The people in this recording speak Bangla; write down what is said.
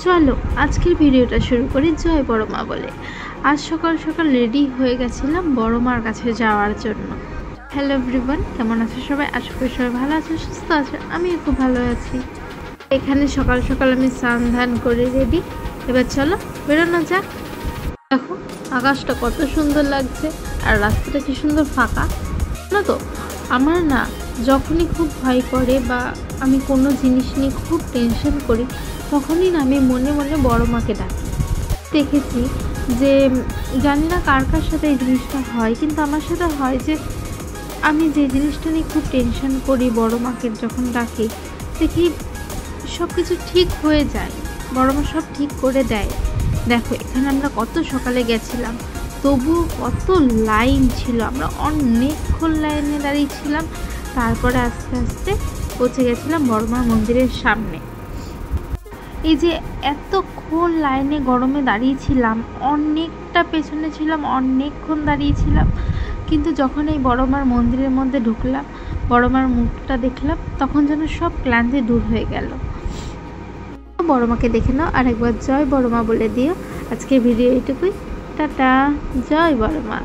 চলো আজকের ভিডিওটা শুরু করি জয় বড় মা বলে। আজ সকাল সকাল রেডি হয়ে গেছিলাম বড় মার কাছে যাওয়ার জন্য। হ্যালো এভরিওয়ান, কেমন আছো সবাই? আশা করি সবাই ভালো আছো, সুস্থ আছো। আমিও খুব ভালো আছি। এখানে সকাল সকাল আমি স্নান ধান করে রেডি। এবার চলো বেরোনো যাক। দেখো আকাশটা কত সুন্দর লাগছে আর রাস্তাটা কি সুন্দর ফাঁকা না? তো আমার না যখনই খুব ভয় করে বা আমি কোনো জিনিস নিয়ে খুব টেনশন করি, তখনই না আমি মনে মনে বড় মাকে ডাকি। দেখেছি যে জানি না কার কার সাথে এই জিনিসটা হয়, কিন্তু আমার সাথে হয় যে আমি যে জিনিসটা নিয়ে খুব টেনশন করি বড় মাকে যখন ডাকি, দেখি সব কিছু ঠিক হয়ে যায়। বড় মা সব ঠিক করে দেয়। দেখো এখানে আমরা কত সকালে গেছিলাম, তবুও কত লাইন ছিল, আমরা অনেকক্ষণ লাইনে দাঁড়িয়েছিলাম। তারপরে আস্তে আস্তে পৌঁছে গেছিলাম বড়মার মন্দিরের সামনে। এই যে এতক্ষণ লাইনে গরমে দাঁড়িয়েছিলাম, অনেকটা পেছনে ছিলাম, অনেকক্ষণ দাঁড়িয়েছিলাম, কিন্তু যখন এই বড়মার মন্দিরের মধ্যে ঢুকলাম, বড়মার মুখটা দেখলাম, তখন যেন সব ক্লান্তি দূর হয়ে গেল। বড় মাকে দেখে নাও আর একবার জয় বড় মা বলে দিও। আজকের ভিডিও এইটুকুই। টাটা, জয় বড় মা।